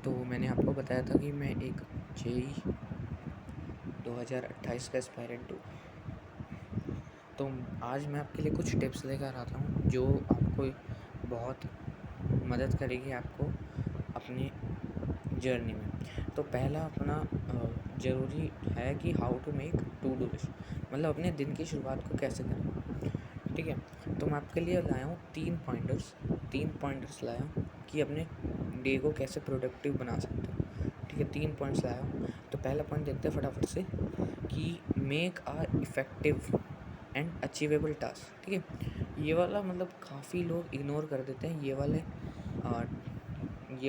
तो मैंने आपको बताया था कि मैं एक जेई 2028 का एस्पायरेंट हूँ। तो आज मैं आपके लिए कुछ टिप्स लेकर आता हूँ जो आपको बहुत मदद करेगी आपको अपने जर्नी में। तो पहला अपना ज़रूरी है कि how to make to do list, मतलब अपने दिन की शुरुआत को कैसे करें। ठीक है, तो मैं आपके लिए लाया हूँ तीन पॉइंटर्स लाया हूँ कि अपने डे को कैसे प्रोडक्टिव बना सकते हो। ठीक है, 3 पॉइंट्स लाया हूँ। तो पहला पॉइंट देखते हैं फटाफट से कि make a effective and achievable task. ठीक है, ये वाला मतलब काफ़ी लोग इग्नोर कर देते हैं, ये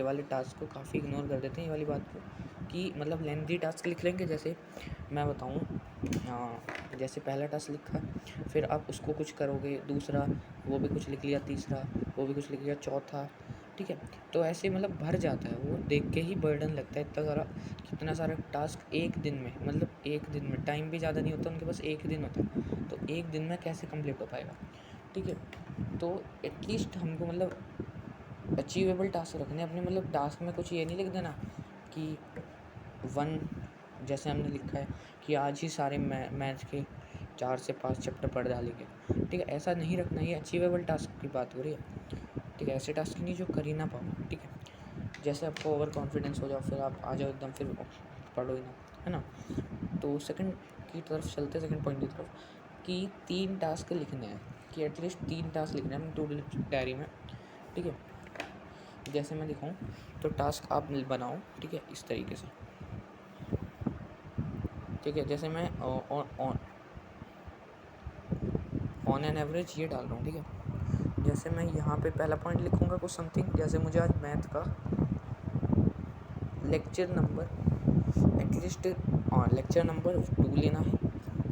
वाले टास्क को काफ़ी इग्नोर कर देते हैं, ये वाली बात को, कि मतलब लेंथी टास्क लिख लेंगे। जैसे मैं बताऊँ, जैसे पहला टास्क लिखा, फिर आप उसको कुछ करोगे, दूसरा वो भी कुछ लिख लिया, तीसरा वो भी कुछ लिख लिया, चौथा। ठीक है, तो ऐसे मतलब भर जाता है, वो देख के ही बर्डन लगता है कितना सारा टास्क एक दिन में, मतलब एक दिन में टाइम भी ज़्यादा नहीं होता उनके पास, एक दिन होता है, तो एक दिन में कैसे कंप्लीट हो पाएगा। ठीक है, तो एटलीस्ट हमको मतलब अचीवेबल टास्क रखने अपने, मतलब टास्क में कुछ ये नहीं लिख देना कि वन, जैसे हमने लिखा है कि आज ही सारे मैथ के 4 से 5 चैप्टर पढ़ डालेंगे। ठीक है, ऐसा नहीं रखना, ये अचीवेबल टास्क की बात हो रही है। ठीक है, ऐसे टास्क नहीं जो कर ही ना पाओ। ठीक है, जैसे आपको ओवर कॉन्फिडेंस हो जाओ, फिर आप आ जाओ एकदम, फिर पढ़ो ही ना, है ना। तो सेकंड की तरफ चलते, सेकंड पॉइंट की तरफ, कि 3 टास्क लिखने हैं, कि एटलीस्ट 3 टास्क लिखने हैं अपनी टू डू डायरी में। ठीक है, जैसे मैं दिखाऊं तो टास्क आप बनाओ। ठीक है, इस तरीके से। ठीक है, जैसे मैं ऑन एन एवरेज ये डाल रहा हूँ। ठीक है, जैसे मैं यहाँ पे पहला पॉइंट लिखूँगा कुछ समथिंग, जैसे मुझे आज मैथ का लेक्चर नंबर 2 लेना है,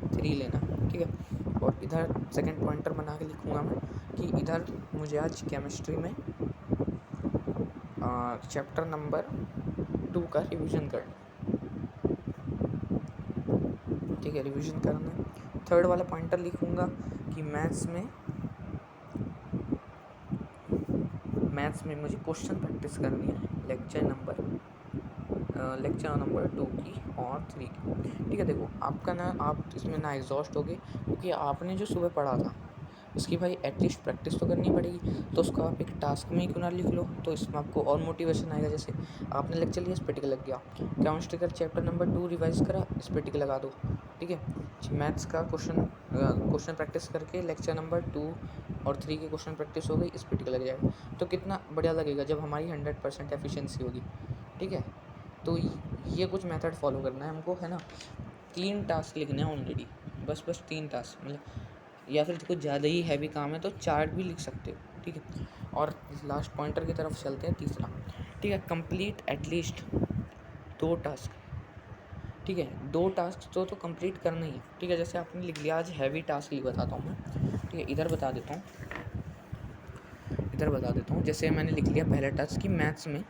3 लेना है। ठीक है, और इधर सेकंड पॉइंटर बना के लिखूँगा मैं कि इधर मुझे आज केमिस्ट्री में चैप्टर नंबर 2 का रिवीजन करना है। ठीक है, रिवीजन करना है। थर्ड वाला पॉइंटर लिखूँगा कि मैथ्स में मुझे क्वेश्चन प्रैक्टिस करनी है लेक्चर नंबर 2 की और 3 की। ठीक है, देखो आपका ना, आप इसमें ना एग्जॉस्ट हो गए, क्योंकि आपने जो सुबह पढ़ा था उसकी भाई एटलीस्ट प्रैक्टिस तो करनी पड़ेगी। तो उसको आप एक टास्क में ही क्यों ना लिख लो, तो इसमें आपको और मोटिवेशन आएगा। जैसे आपने लेक्चर लिया, इस पे टिक लग गया, केमिस्ट्री का चैप्टर नंबर 2 रिवाइज करा, इस पे टिक लगा दो। ठीक है, मैथ्स का क्वेश्चन प्रैक्टिस करके लेक्चर नंबर 2 और 3 के क्वेश्चन प्रैक्टिस हो गई, इस पे टिक लग जाएगा। तो कितना बढ़िया लगेगा जब हमारी 100% एफिशिएंसी होगी। ठीक है, तो ये कुछ मेथड फॉलो करना है हमको, है ना। 3 टास्क लिखने हैं ऑलरेडी, बस 3 टास्क, मतलब, या फिर कुछ ज़्यादा ही हैवी काम है तो 4 भी लिख सकते हो। ठीक है, और लास्ट पॉइंटर की तरफ चलते हैं, तीसरा। ठीक है, कंप्लीट एटलीस्ट 2 टास्क। ठीक है, 2 टास्क तो कंप्लीट करना ही है। ठीक है, जैसे आपने लिख लिया, आज हैवी टास्क ही बताता हूँ मैं। ठीक है, इधर बता देता हूँ, जैसे मैंने लिख लिया पहला टास्क कि मैथ्स में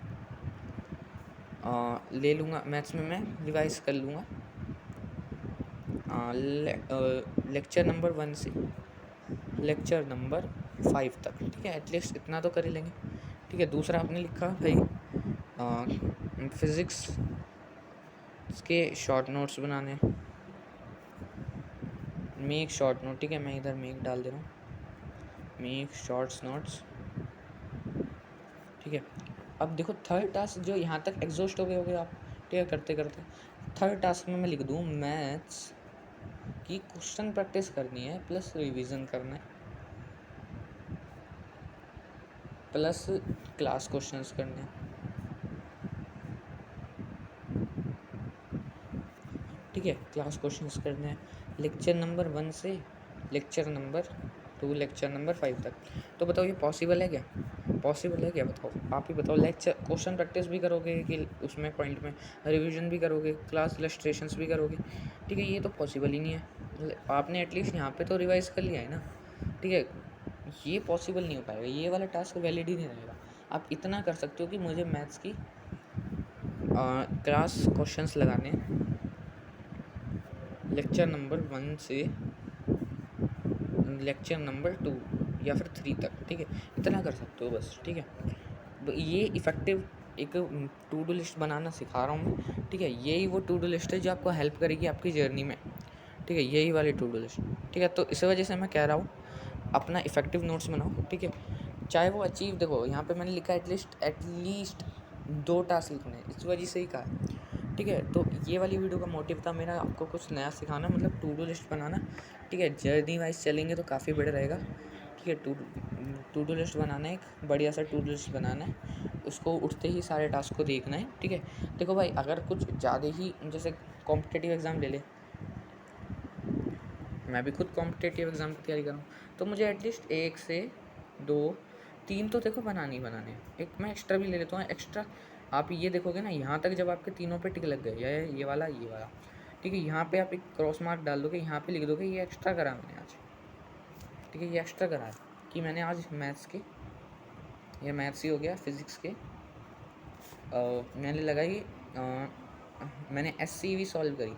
ले लूँगा, मैथ्स में मैं रिवाइज कर लूँगा लेक्चर नंबर 1 से लेक्चर नंबर 5 तक। ठीक है, एटलीस्ट इतना तो कर ही लेंगे। ठीक है, दूसरा आपने लिखा भाई फिज़िक्स के शॉर्ट नोट्स बनाने, मेक शॉर्ट नोट। ठीक है, मैं इधर मेक डाल दे रहा हूँ, मेक शॉर्ट्स नोट्स। ठीक है, अब देखो थर्ड टास्क जो यहाँ तक एग्जॉस्ट हो गए आप। ठीक है, करते करते थर्ड टास्क में मैं लिख दूँ मैथ्स की क्वेश्चन प्रैक्टिस करनी है प्लस रिवीजन करना है प्लस क्लास क्वेश्चंस करने हैं। ठीक है, क्लास क्वेश्चंस करने हैं लेक्चर नंबर 1 से लेक्चर नंबर 2 लेक्चर नंबर 5 तक। तो बताओ ये पॉसिबल है क्या? बताओ, आप ही बताओ। लेक्चर क्वेश्चन प्रैक्टिस भी करोगे कि उसमें पॉइंट में रिवीजन भी करोगे, क्लास इलस्ट्रेशंस भी करोगे। ठीक है, ये तो पॉसिबल ही नहीं है। आपने एटलीस्ट यहाँ पे तो रिवाइज कर लिया है ना। ठीक है, ये पॉसिबल नहीं हो पाएगा, ये वाला टास्क वैलिड ही नहीं रहेगा। आप इतना कर सकते हो कि मुझे मैथ्स की क्लास क्वेश्चंस लगाने लेक्चर नंबर 1 से लेक्चर नंबर 2 या फिर 3 तक। ठीक है, इतना कर सकते हो बस। ठीक है, ये इफ़ेक्टिव एक टू डू लिस्ट बनाना सिखा रहा हूँ मैं, ठीक है। यही वो टू डू लिस्ट है जो आपको हेल्प करेगी आपकी जर्नी में, ठीक है, यही वाली टू डू लिस्ट, ठीक है। तो इस वजह से मैं कह रहा हूँ अपना इफेक्टिव नोट्स बनाओ, ठीक है। चाहे वो अचीव, देखो यहाँ पे मैंने लिखा एटलीस्ट 2 टास्क लिखने हैं, इस वजह से ही कहा है, ठीक है। तो ये वाली वीडियो का मोटिव था मेरा आपको कुछ नया सिखाना, मतलब टू डू लिस्ट बनाना, ठीक है। जर्नी वाइज चलेंगे तो काफ़ी बढ़िया रहेगा, ठीक है। टू डू लिस्ट बनाना है, एक बढ़िया सा टू डू लिस्ट बनाना है, उसको उठते ही सारे टास्क को देखना है, ठीक है। देखो भाई, अगर कुछ ज़्यादा ही, जैसे कॉम्पिटिटिव एग्ज़ाम ले ले, मैं भी खुद कॉम्पिटिटिव एग्ज़ाम की तैयारी कर रहा हूँ, तो मुझे एटलीस्ट 1 से 2 3 तो देखो बनाने ही बनाने हैं। एक मैं एक्स्ट्रा भी ले लेता हूँ, एक्स्ट्रा आप ये देखोगे ना, यहाँ तक जब आपके तीनों पे टिक लग गए, ये वाला, ठीक है, यहाँ पे आप एक क्रॉस मार्क डाल दोगे, यहाँ पे लिख दोगे ये एक्स्ट्रा करा मैंने आज, ठीक है, ये एक्स्ट्रा करा है कि मैंने आज मैथ्स के, ये मैथ्स ही हो गया, फिज़िक्स के मैंने लगाई, मैंने SCV सॉल्व करी,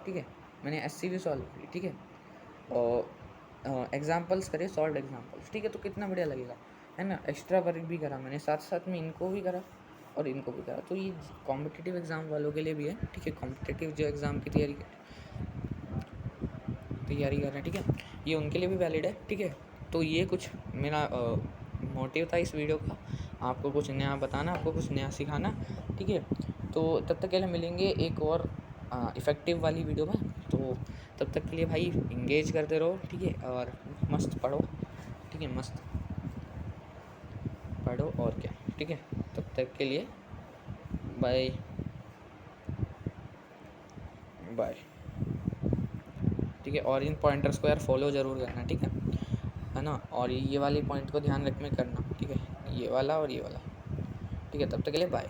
ठीक है, मैंने SCV सॉल्व करी, ठीक है, और एग्जाम्पल्स करे, सॉल्व एग्जाम्पल्स, ठीक है। तो कितना बढ़िया लगेगा, है ना। एक्स्ट्रा वर्क भी करा मैंने, साथ साथ में इनको भी करा और इनको भी करा। तो ये कॉम्पिटिटिव एग्ज़ाम वालों के लिए भी है, ठीक है। कॉम्पिटिटिव जो एग्ज़ाम की तैयारी कर रहे हैं, ठीक है, ये उनके लिए भी वैलिड है, ठीक है। तो ये कुछ मेरा मोटिव था इस वीडियो का, आपको कुछ नया बताना, आपको कुछ नया सिखाना, ठीक है। तो तब तक के लिए मिलेंगे एक और इफ़ेक्टिव वाली वीडियो में। तो तब तक के लिए भाई इंगेज करते रहो, ठीक है, और मस्त पढ़ो, ठीक है, मस्त पढ़ो और क्या, ठीक है। तब तक के लिए बाय बाय, ठीक है। और इन पॉइंटर्स को यार फॉलो ज़रूर करना, ठीक है ना। और ये वाले पॉइंट को ध्यान रख में करना, ठीक है, ये वाला और ये वाला, ठीक है। तब तक के लिए बाय।